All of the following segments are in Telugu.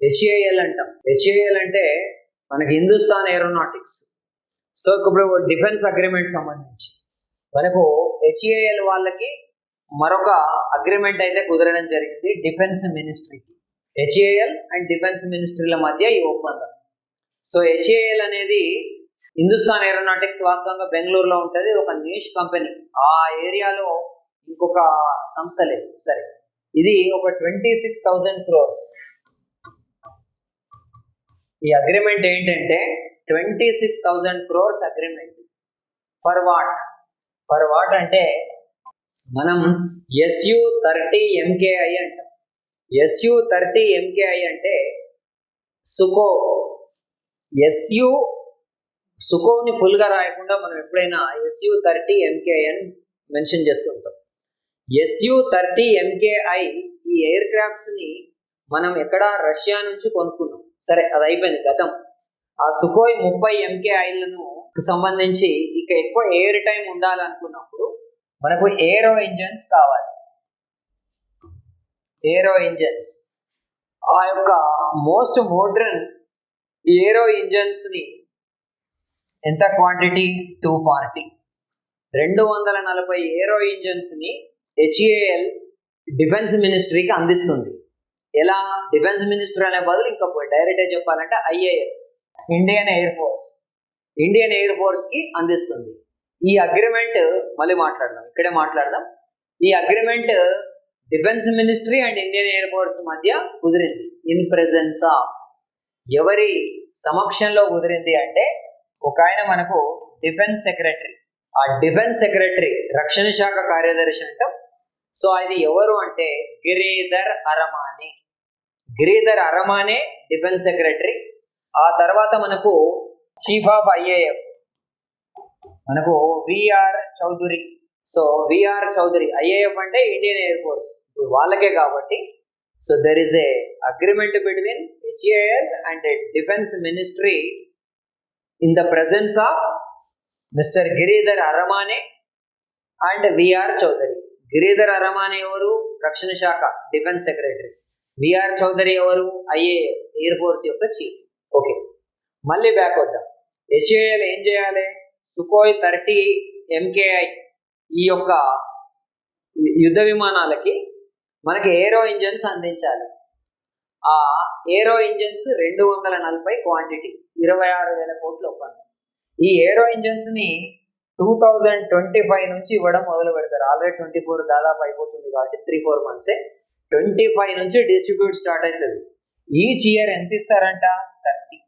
హెచ్ఏఎల్ అంటాం. హెచ్ఏఎల్ అంటే మనకి హిందుస్థాన్ ఏరోనాటిక్స్. సో ఇప్పుడు డిఫెన్స్ అగ్రిమెంట్ సంబంధించి మనకు హెచ్ఏఎల్ వాళ్ళకి మరొక అగ్రిమెంట్ అయితే కుదరడం జరిగింది డిఫెన్స్ మినిస్ట్రీకి. హెచ్ఏఎల్ అండ్ డిఫెన్స్ మినిస్ట్రీల మధ్య ఈ ఒప్పందం. సో హెచ్ఏఎల్ అనేది హిందుస్థాన్ ఏరోనాటిక్స్ వాస్తవంగా బెంగళూరులో ఉంటుంది, ఒక నీష్ కంపెనీ. ఆ ఏరియాలో ఇంకొక సంస్థ లేదు. సరే, ఇది ఒక 26,000 crores. ఈ అగ్రిమెంట్ ఏంటంటే 26,000 crores అగ్రిమెంట్. ఫర్ వాట్ అంటే మనం SU-30 MKI అంటాం. SU-30 MKI అంటే సుకోని ఫుల్గా రాయకుండా మనం ఎప్పుడైనా SU-30 MKI అని మెన్షన్ చేస్తుంటాం. SU-30 MKI ఈ ఎయిర్ క్రాఫ్ట్స్ని మనం ఎక్కడ రష్యా నుంచి కొనుక్కున్నాం. సరే, అది అయిపోయింది గతం. ఆ సుకోయ్ 30 MKIలను సంబంధించి ఇక ఎక్కువ ఎయిర్ టైం ఉండాలనుకున్నప్పుడు మనకు ఏరో ఇంజన్స్ కావాలి. ఏరో ఇంజన్స్, ఆ యొక్క మోస్ట్ మోడ్రన్ ఏరో ఇంజన్స్ని ఎంత క్వాంటిటీ 240 ఏరో ఇంజన్స్ని హెచ్ఏఎల్ డిఫెన్స్ మినిస్ట్రీకి అందిస్తుంది. ఎలా? డిఫెన్స్ మినిస్ట్రీ అనే బదులు ఇంకా డైరెక్ట్గా చెప్పాలంటే IAF, ఇండియన్ ఎయిర్ ఫోర్స్కి అందిస్తుంది. ఈ అగ్రిమెంట్ మళ్ళీ ఇక్కడే మాట్లాడదాం. ఈ agreement defence ministry and Indian air force మధ్య కుదిరింది. ఇన్ ప్రెజెన్స్ ఆఫ్ ఎవరి సమక్షంలో కుదిరింది అంటే ఒక ఆయన మనకు డిఫెన్స్ సెక్రటరీ. ఆ డిఫెన్స్ సెక్రటరీ రక్షణ శాఖ కార్యదర్శి అంటాం. సో అది ఎవరు అంటే గిరీధర్ అరమానే డిఫెన్స్ సెక్రటరీ. ఆ తర్వాత మనకు చీఫ్ ఆఫ్ IAF మనకు V R Chaudhari. So V R Chaudhari, IAF అంటే ఇండియన్ ఎయిర్ ఫోర్స్, ఇప్పుడు వాళ్ళకే కాబట్టి. So there is a agreement between HAL and defence ministry in the presence of mister Giridhar Aramane and V R Chaudhari. Giridhar Aramane ఎవరు? రక్షణ శాఖ డిఫెన్స్ సెక్రటరీ. విఆర్ చౌదరి ఎవరు? IAF ఎయిర్ ఫోర్స్ యొక్క చీఫ్. ఓకే, మళ్ళీ బ్యాక్ వద్దాం. HAL ఏం చేయాలి? సుకోయ్ 30 MKI ఈ యొక్క యుద్ధ విమానాలకి మనకి ఏరో ఇంజన్స్ అందించాలి. ఆ ఏరో ఇంజన్స్ 240 క్వాంటిటీ, 26,000 కోట్ల ఒప్పందం. ఈ ఏరో ఇంజన్స్ని 2025 నుంచి ఇవ్వడం మొదలు పెడతారు. ఆల్రెడీ 24 దాదాపు అయిపోతుంది కాబట్టి 3-4 months. 25 నుంచి డిస్ట్రిబ్యూట్ స్టార్ట్ అవుతుంది. ఈచ్ ఇయర్ ఎంత ఇస్తారంట? 30.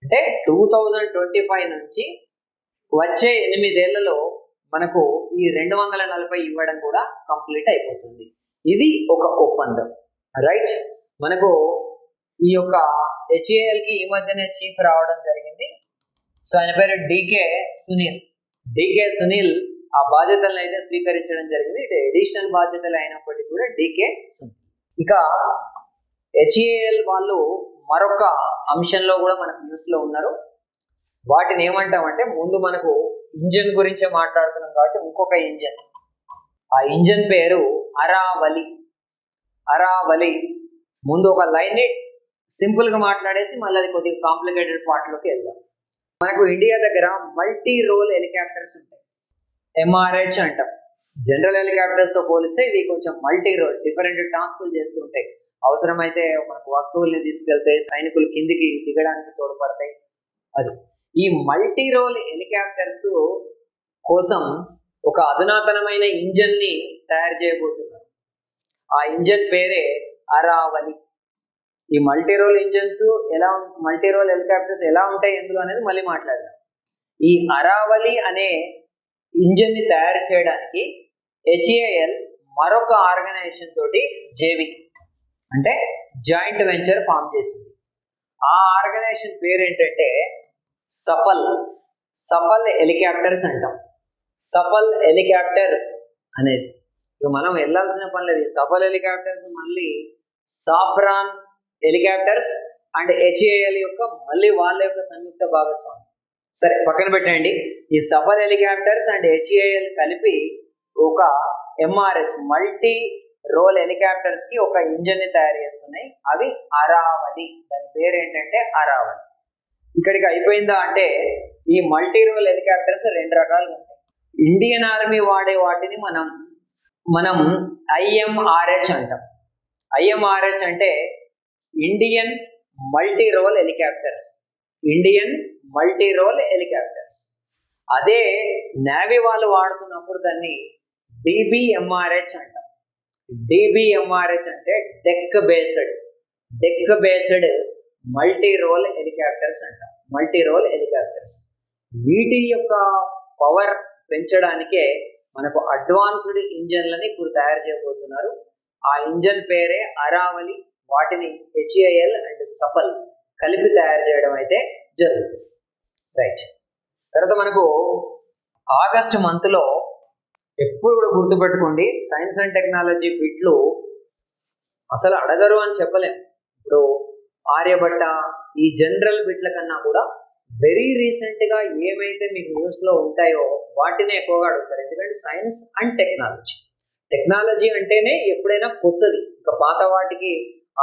అంటే 2025 నుంచి వచ్చే 8 ఏళ్లలో మనకు ఈ 240 ఇవ్వడం కూడా కంప్లీట్ అయిపోతుంది. ఇది ఒక ఒప్పందం, రైట్. మనకు ఈ యొక్క HALకి ఈ మధ్యనే చీఫ్ రావడం జరిగింది. సో ఆయన పేరు డికే సునీల్. ఆ బాధ్యతలను అయితే స్వీకరించడం జరిగింది. ఇటు అడిషనల్ బాధ్యతలు అయినప్పటికీ కూడా డికే సునీల్. ఇక HAL వాళ్ళు మరొక అంశంలో కూడా మనకు న్యూస్లో ఉన్నారు. వాటిని ఏమంటామంటే, ముందు మనకు ఇంజన్ గురించే మాట్లాడుతున్నాం కాబట్టి ఇంకొక ఇంజన్, ఆ ఇంజన్ పేరు అరావలి. ముందు ఒక లైన్ని సింపుల్గా మాట్లాడేసి మళ్ళీ అది కొద్దిగా కాంప్లికేటెడ్ పార్ట్లోకి వెళ్దాం. మనకు ఇండియా దగ్గర మల్టీ రోల్ హెలికాప్టర్స్ ఉంటాయి, MRH అంటాం. జనరల్ హెలికాప్టర్స్తో పోలిస్తే ఇవి కొంచెం మల్టీ రోల్, డిఫరెంట్ టాస్కులు చేస్తూ ఉంటాయి. అవసరమైతే మనకు వస్తువుల్ని తీసుకెళ్తాయి, సైనికులు కిందికి దిగడానికి తోడ్పడతాయి. అది ఈ మల్టీ రోల్ హెలికాప్టర్స్ కోసం ఒక అధునాతనమైన ఇంజన్ని తయారు చేయబోతున్నారు. ఆ ఇంజన్ పేరే అరావలి. ఈ మల్టీ రోల్ హెలికాప్టర్స్ ఎలా ఉంటాయి ఎందులో అనేది మళ్ళీ మాట్లాడదాం. ఈ అరావలి అనే ఇంజన్ని తయారు చేయడానికి HAL మరొక ఆర్గనైజేషన్ తోటి JV అంటే జాయింట్ వెంచర్ ఫామ్ చేసింది. ఆ ఆర్గనైజేషన్ పేరు ఏంటంటే సఫల్ హెలికాప్టర్స్ అంటాం. సఫల్ హెలికాప్టర్స్ అనేది ఇక మనం వెళ్ళాల్సిన పని లేదు. సఫల్ హెలికాప్టర్స్ మళ్ళీ సాఫ్రాన్ హెలికాప్టర్స్ అండ్ HAL యొక్క మళ్ళీ వాళ్ళ యొక్క సంయుక్త భాగస్వామి. సరే, పక్కన పెట్టండి. ఈ సఫల్ హెలికాప్టర్స్ అండ్ HAL కలిపి ఒక MRH మల్టీ రోల్ హెలికాప్టర్స్ కి ఒక ఇంజన్ ని తయారు చేస్తున్నాయి. అవి అరావలి. దాని పేరు ఏంటంటే అరావలి. ఇక్కడికి అయిపోయిందా అంటే ఈ మల్టీ రోల్ హెలికాప్టర్స్ రెండు రకాలు ఉంటాయి. ఇండియన్ ఆర్మీ వాడే వాటిని మనం ఐఎంఆర్హెచ్ అంటాం. ఐఎంఆర్హెచ్ అంటే Indian multi role helicopters. Indian multi role helicopters. అదే నేవీ వాళ్ళు వాడుతున్నప్పుడు దాన్ని డిబిఎంఆర్హెచ్ అంటాం. డిబిఎంఆర్హెచ్ అంటే deck based multi role helicopters అంటాం. Multi role helicopters. వీటి యొక్క పవర్ పెంచడానికే మనకు అడ్వాన్స్డ్ ఇంజన్లని ఇప్పుడు తయారు చేయబోతున్నారు. ఆ ఇంజన్ పేరే అరావలి. వాటిని హెచ్ఏఎల్ అండ్ సఫల్ కలిపి తయారు చేయడం అయితే జరుగుతుంది. రైట్. తర్వాత మనకు ఆగస్ట్ మంత్లో ఎప్పుడు కూడా గుర్తుపెట్టుకోండి, సైన్స్ అండ్ టెక్నాలజీ బిట్లు అసలు అడగరు అని చెప్పలేం. ఇప్పుడు ఆర్యభట్ట ఈ జనరల్ బిట్ల కన్నా కూడా వెరీ రీసెంట్గా ఏమైతే మీకు న్యూస్లో ఉంటాయో వాటినే ఎక్కువగా అడుగుతారు. ఎందుకంటే సైన్స్ అండ్ టెక్నాలజీ అంటేనే ఎప్పుడైనా కొత్తది. ఇంకా పాత వాటికి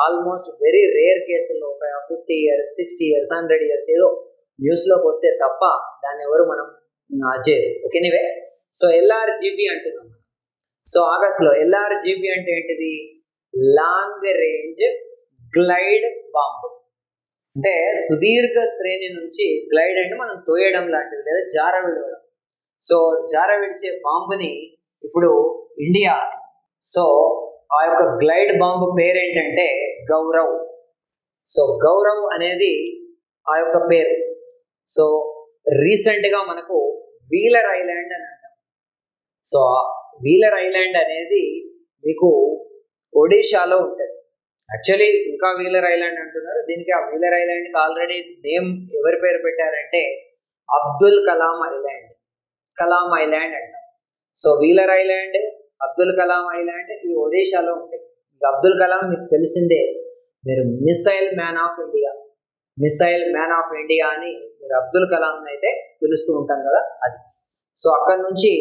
ఆల్మోస్ట్ వెరీ రేర్ కేసుల్లో ఒక 50 years 60 years 100 years ఏదో న్యూస్లోకి వస్తే తప్ప దాన్ని ఎవరు మనం చేయరు. ఓకేనివే. సో ఎల్ఆర్జిబి అంటున్నాం. సో ఆగస్ట్లో ఎల్ఆర్జిబి అంటే ఏంటిది? Long range glide bomb. అంటే సుదీర్ఘ శ్రేణి నుంచి గ్లైడ్ అంటే మనం తోయడం లాంటిది లేదా జార విడవడం. సో జార విడిచే బాంబుని ఇప్పుడు ఇండియా, సో ఆ యొక్క గ్లైడ్ బాంబు పేరేంటంటే గౌరవ్. సో గౌరవ్ అనేది ఆ యొక్క పేరు. సో రీసెంట్గా మనకు వీలర్ ఐలాండ్ అని అంటాం. సో వీలర్ ఐలాండ్ అనేది మీకు ఒడిషాలో ఉంటుంది. యాక్చువల్లీ ఇంకా వీలర్ ఐలాండ్ అంటున్నారు. దీనికి ఆ వీలర్ ఐలాండ్కి ఆల్రెడీ నేమ్ ఎవరి పేరు పెట్టారంటే అబ్దుల్ కలాం ఐలాండ్ అంటాం. So wheeler island, Abdul Kalam island ఇవి ఒడిషాలో ఉంటాయి. అబ్దుల్ కలాం మీకు తెలిసిందే, మీరు మిసైల్ మ్యాన్ ఆఫ్ ఇండియా అని మీరు అబ్దుల్ కలాం అయితే పిలుస్తూ ఉంటాం కదా, అది. సో అక్కడ నుంచి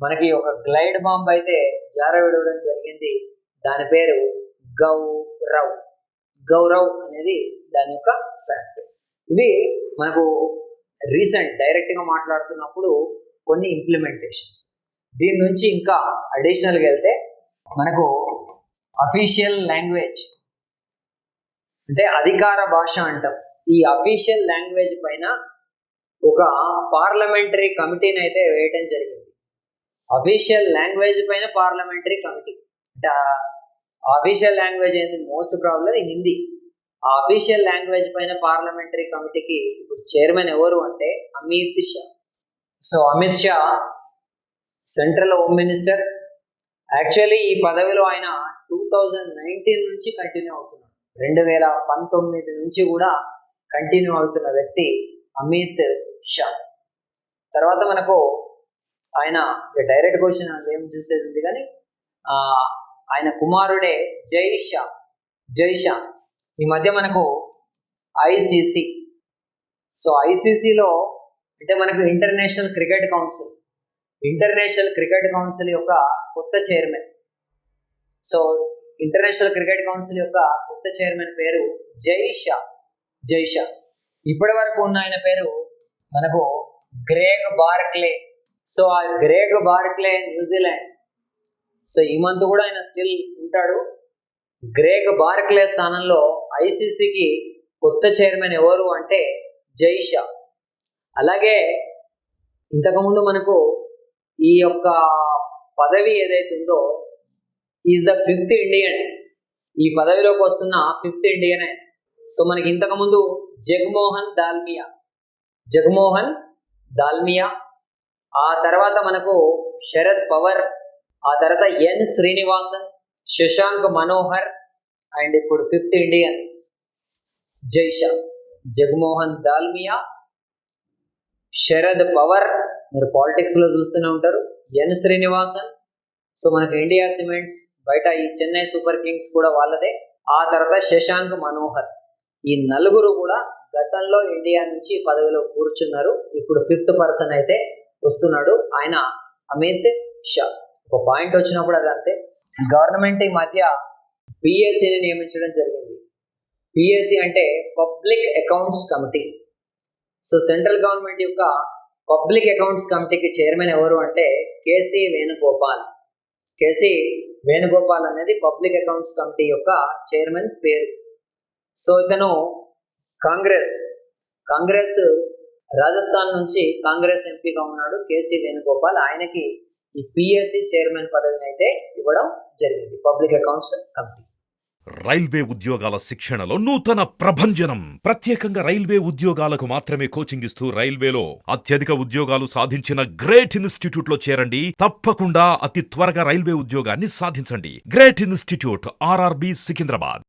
మనకి ఒక గ్లైడ్ బాంబ్ అయితే జార విడవడం జరిగింది. దాని పేరు గౌరవ్ అనేది దాని యొక్క ఫ్యాక్ట్. ఇవి మనకు రీసెంట్ డైరెక్ట్గా మాట్లాడుతున్నప్పుడు కొన్ని ఇంప్లిమెంటేషన్స్. దీని నుంచి ఇంకా అడిషనల్గా వెళ్తే మనకు అఫీషియల్ లాంగ్వేజ్ అంటే అధికార భాష అంటాం. ఈ అఫీషియల్ లాంగ్వేజ్ పైన ఒక పార్లమెంటరీ కమిటీని అయితే వేయటం జరిగింది. అఫీషియల్ లాంగ్వేజ్ పైన పార్లమెంటరీ కమిటీ అంటే అఫీషియల్ లాంగ్వేజ్ ఏంటి? Most problem Hindi. ఆ అఫీషియల్ లాంగ్వేజ్ పైన పార్లమెంటరీ కమిటీకి ఇప్పుడు చైర్మన్ ఎవరు అంటే Amit Shah. So Amit Shah central home minister. Actually ఈ పదవిలో ఆయన 2019 నుంచి కంటిన్యూ అవుతున్నాడు. 2019 నుంచి కూడా కంటిన్యూ అవుతున్న వ్యక్తి అమిత్ షా. తర్వాత మనకు ఆయన డైరెక్ట్ క్వశ్చన్ ఏం చూసేది ఉంది కానీ ఆయన కుమారుడే జై షా. ఈ మధ్య మనకు ఐసీసీ. సో ఐసీసీలో అంటే మనకు ఇంటర్నేషనల్ క్రికెట్ కౌన్సిల్ యొక్క కొత్త chairman. So international cricket council యొక్క కొత్త చైర్మన్ పేరు జై షా. ఇప్పటి వరకు ఉన్న ఆయన పేరు మనకు గ్రేగ్ బార్క్లే. సో ఆ గ్రేగ్ బార్క్లే న్యూజిలాండ్. సో ఈ మంత్ కూడా ఆయన స్టిల్ ఉంటాడు. గ్రేగ్ బార్క్లే స్థానంలో ఐసీసీకి కొత్త చైర్మన్ ఎవరు అంటే జై షా. అలాగే ఇంతకుముందు మనకు ఈ యొక్క పదవి ఏదైతే ఉందో ఈజ్ ద 5th ఇండియన్. ఈ పదవిలోకి వస్తున్న 5th ఇండియన్. సో మనకి ఇంతకుముందు జగమోహన్ దాల్మియా, ఆ తర్వాత మనకు శరద్ పవార్, ఆ తర్వాత ఎన్ శ్రీనివాసన్, శశాంక్ మనోహర్, అండ్ ఇప్పుడు 5th ఇండియన్ జై షా. జగమోహన్ దాల్మియా, శరద్ పవార్, మీరు పాలిటిక్స్లో చూస్తూనే ఉంటారు, ఎన్ శ్రీనివాసన్. సో మనకి ఇండియా సిమెంట్స్ బయట ఈ చెన్నై సూపర్ కింగ్స్ కూడా వాళ్ళదే. ఆ తర్వాత శశాంక్ మనోహర్. ఈ నలుగురు కూడా గతంలో ఇండియా నుంచి పదవిలో కూర్చున్నారు. ఇప్పుడు 5th పర్సన్ అయితే వస్తున్నాడు, ఆయన అమిత్ షా. ఒక పాయింట్ వచ్చినప్పుడు అది అంతే. గవర్నమెంట్ ఈ మధ్య పిఎస్సిని నియమించడం జరిగింది. పిఎస్సి అంటే public accounts committee. So central government యొక్క పబ్లిక్ అకౌంట్స్ కమిటీకి చైర్మన్ ఎవరు అంటే కేసీ వేణుగోపాల్. కేసీ వేణుగోపాల్ అనేది పబ్లిక్ అకౌంట్స్ కమిటీ యొక్క చైర్మన్ పేరు. సో ఇతను కాంగ్రెస్ రాజస్థాన్ నుంచి కాంగ్రెస్ ఎంపీగా ఉన్నాడు కేసీ వేణుగోపాల్. ఆయనకి ఈ పిఎస్సి చైర్మన్ పదవిని అయితే ఇవ్వడం జరిగింది, పబ్లిక్ అకౌంట్స్ కమిటీ. రైల్వే ఉద్యోగాల శిక్షణలో నూతన ప్రభంజనం. ప్రత్యేకంగా రైల్వే ఉద్యోగాలకు మాత్రమే కోచింగ్ ఇస్తూ రైల్వేలో అత్యధిక ఉద్యోగాలు సాధించిన గ్రేట్ ఇన్స్టిట్యూట్ లో చేరండి. తప్పకుండా అతి త్వరగా రైల్వే ఉద్యోగాన్ని సాధించండి. Great institute, RRB, Secunderabad.